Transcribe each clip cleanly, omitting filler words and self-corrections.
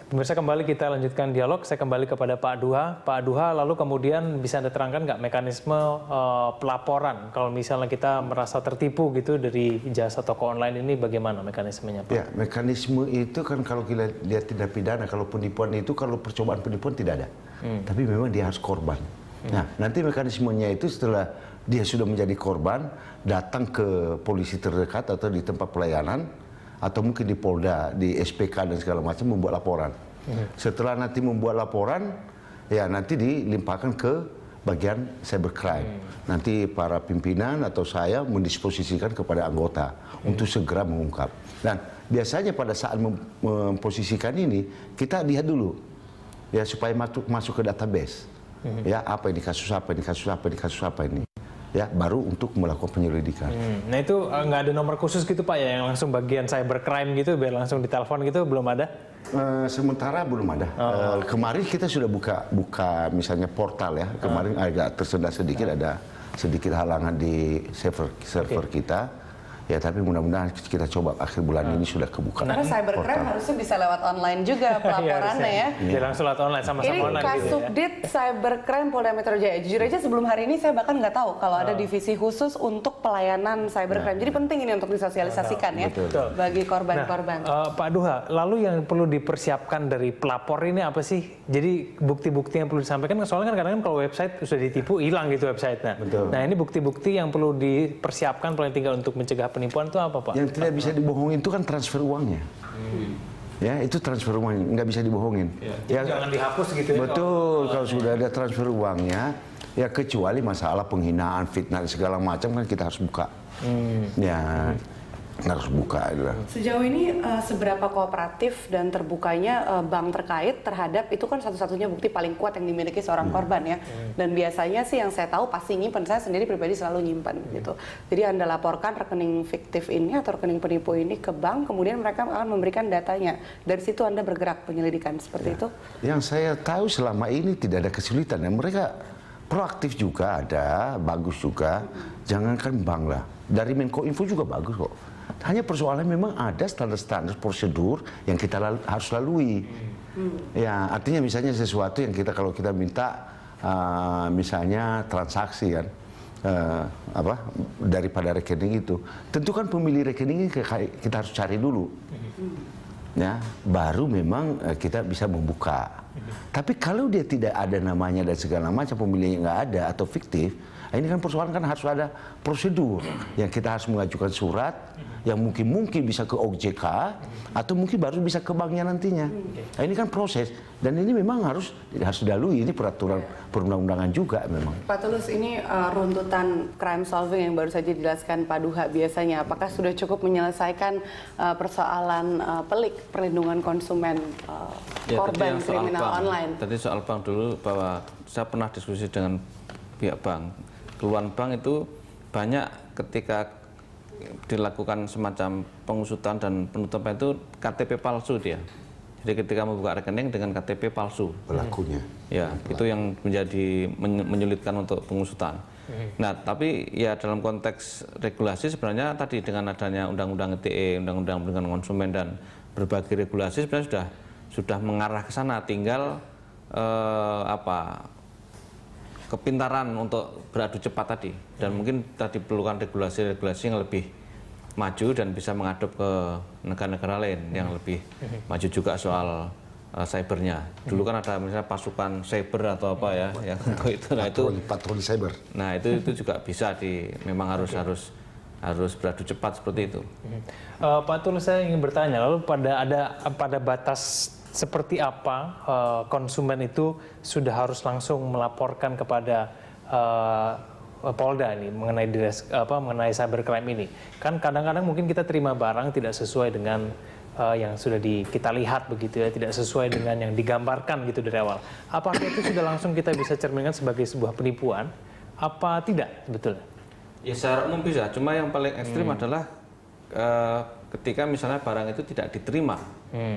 Pemirsa, kembali kita lanjutkan dialog. Saya kembali kepada Pak Duha. Pak Duha, lalu kemudian bisa Anda terangkan nggak mekanisme pelaporan kalau misalnya kita merasa tertipu gitu dari jasa toko online ini, bagaimana mekanismenya, Pak? Ya, mekanisme itu kan kalau kita lihat tindak pidana, kalau penipuan itu, kalau percobaan penipuan tidak ada. Tapi memang dia harus korban. Nah, nanti mekanismenya itu setelah dia sudah menjadi korban, datang ke polisi terdekat atau di tempat pelayanan, atau mungkin di Polda, di SPK dan segala macam, membuat laporan. Setelah nanti membuat laporan, ya nanti dilimpahkan ke bagian cybercrime. Nanti para pimpinan atau saya mendisposisikan kepada anggota untuk segera mengungkap. Dan biasanya pada saat memposisikan ini, kita lihat dulu, ya supaya masuk ke database. Ya, apa ini kasus apa, ini kasus apa, ini kasus apa ini. Ya, baru untuk melakukan penyelidikan. Nah itu nggak ada nomor khusus gitu Pak ya, yang langsung bagian cybercrime gitu, biar langsung ditelepon gitu, belum ada? Sementara belum ada. Kemarin kita sudah buka misalnya portal ya. Kemarin agak tersendat sedikit, ada sedikit halangan di server kita. Ya, tapi mudah-mudahan kita coba akhir bulan ini sudah kebuka. Karena cybercrime harusnya bisa lewat online juga pelaporannya ya. Jadi langsung lewat online, sama-sama ini online gitu ya. Kasubdit Cybercrime Polda Metro Jaya. Jujur aja sebelum hari ini saya bahkan nggak tahu kalau ada divisi khusus untuk pelayanan cybercrime. Jadi penting ini untuk disosialisasikan ya bagi korban-korban. Pak Duha, lalu yang perlu dipersiapkan dari pelapor ini apa sih? Jadi bukti-bukti yang perlu disampaikan, soalnya kan kadang-kadang kalau website sudah ditipu, hilang gitu websitenya. Nah ini bukti-bukti yang perlu dipersiapkan paling tinggal untuk mencegah penipuan itu apa, Pak? Yang tidak bisa dibohongin itu kan transfer uangnya. Ya, itu transfer uangnya, nggak bisa dibohongin. Ya, jangan dihapus gitu ya. Betul, kalau sudah ada transfer uangnya, ya kecuali masalah penghinaan, fitnah, segala macam kan kita harus buka. Ya, harus buka. Sejauh ini seberapa kooperatif dan terbukanya bank terkait terhadap itu kan satu-satunya bukti paling kuat yang dimiliki seorang korban ya. Dan biasanya sih yang saya tahu pasti nyimpen, saya sendiri pribadi selalu nyimpen gitu. Jadi Anda laporkan rekening fiktif ini atau rekening penipu ini ke bank, kemudian mereka akan memberikan datanya. Dari situ Anda bergerak penyelidikan seperti itu? Yang saya tahu selama ini tidak ada kesulitan ya. Mereka proaktif juga ada, bagus juga. Jangankan bank lah, dari Menkominfo juga bagus kok. Hanya persoalan memang ada standar-standar prosedur yang kita harus lalui. Ya, artinya misalnya sesuatu yang kalau kita minta misalnya transaksi kan daripada rekening itu, tentu kan pemilik rekening kita harus cari dulu. Ya, baru memang kita bisa membuka. Tapi kalau dia tidak ada namanya dan segala macam, pemiliknya nggak ada atau fiktif, ini kan persoalan kan harus ada prosedur yang kita harus mengajukan surat yang mungkin bisa ke OJK atau mungkin baru bisa ke banknya nantinya. Nah, ini kan proses dan ini memang harus dilalui, ini peraturan perundang-undangan juga memang. Pak Tulus, ini runtutan crime solving yang baru saja dijelaskan Pak Duha biasanya, apakah sudah cukup menyelesaikan persoalan pelik perlindungan konsumen korban kriminal online? Tadi soal bank dulu, bahwa saya pernah diskusi dengan pihak bank. Keluhan bank itu banyak ketika dilakukan semacam pengusutan dan penutupan itu KTP palsu dia. Jadi ketika membuka rekening dengan KTP palsu Pelakunya. Ya, itu yang menjadi menyulitkan untuk pengusutan. Nah, tapi ya dalam konteks regulasi sebenarnya tadi dengan adanya Undang-Undang ITE, Undang-Undang Perlindungan Konsumen dan berbagai regulasi sebenarnya sudah mengarah ke sana, tinggal kepintaran untuk beradu cepat tadi, dan mungkin tadi perlukan regulasi-regulasi yang lebih maju dan bisa mengadop ke negara-negara lain yang lebih maju juga soal cybernya. Dulu kan ada misalnya pasukan cyber atau apa ya yang untuk itu. Nah, patroli cyber. Nah, itu juga bisa memang harus beradu cepat seperti itu. Pak Tulus, saya ingin bertanya, lalu pada batas seperti apa konsumen itu sudah harus langsung melaporkan kepada Polda ini mengenai cybercrime ini? Kan kadang-kadang mungkin kita terima barang tidak sesuai dengan yang sudah kita lihat begitu ya, tidak sesuai dengan yang digambarkan gitu dari awal. Apakah itu sudah langsung kita bisa cerminkan sebagai sebuah penipuan? Apa tidak sebetulnya? Ya secara umum bisa, cuma yang paling ekstrim adalah ketika misalnya barang itu tidak diterima,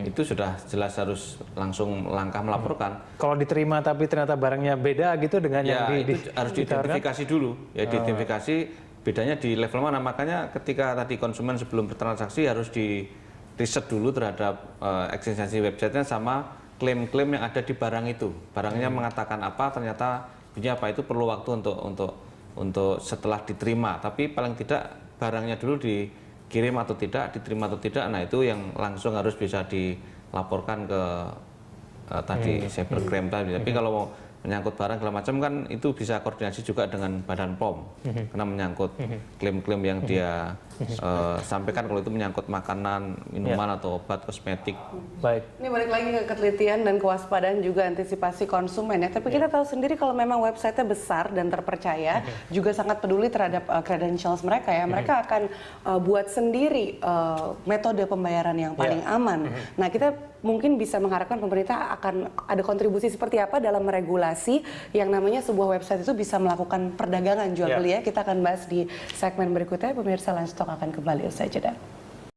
itu sudah jelas harus langsung langkah melaporkan. Kalau diterima tapi ternyata barangnya beda gitu dengan ya, yang itu harus diidentifikasi dulu. Ya, diidentifikasi bedanya di level mana. Makanya ketika tadi konsumen sebelum bertransaksi harus riset dulu terhadap eksistensi websitenya sama klaim-klaim yang ada di barang itu. Barangnya mengatakan apa, ternyata bunyi apa, itu perlu waktu untuk setelah diterima. Tapi paling tidak barangnya dulu dikirim atau tidak, diterima atau tidak. Nah itu yang langsung harus bisa dilaporkan ke tadi cybercrime tadi. Tapi kalau mau menyangkut barang segala macam kan itu bisa koordinasi juga dengan Badan POM karena menyangkut klaim-klaim yang dia sampaikan kalau itu menyangkut makanan, minuman atau obat, kosmetik. Baik. Ini balik lagi ke ketelitian dan kewaspadaan juga antisipasi konsumen ya. Tapi kita tahu sendiri kalau memang website-nya besar dan terpercaya, juga sangat peduli terhadap credentials mereka ya. Mereka akan buat sendiri metode pembayaran yang paling aman. Nah, kita mungkin bisa mengharapkan pemerintah akan ada kontribusi seperti apa dalam meregulasi yang namanya sebuah website itu bisa melakukan perdagangan jual beli ya. Kita akan bahas di segmen berikutnya. Pemirsa Livestock akan kembali usai jeda.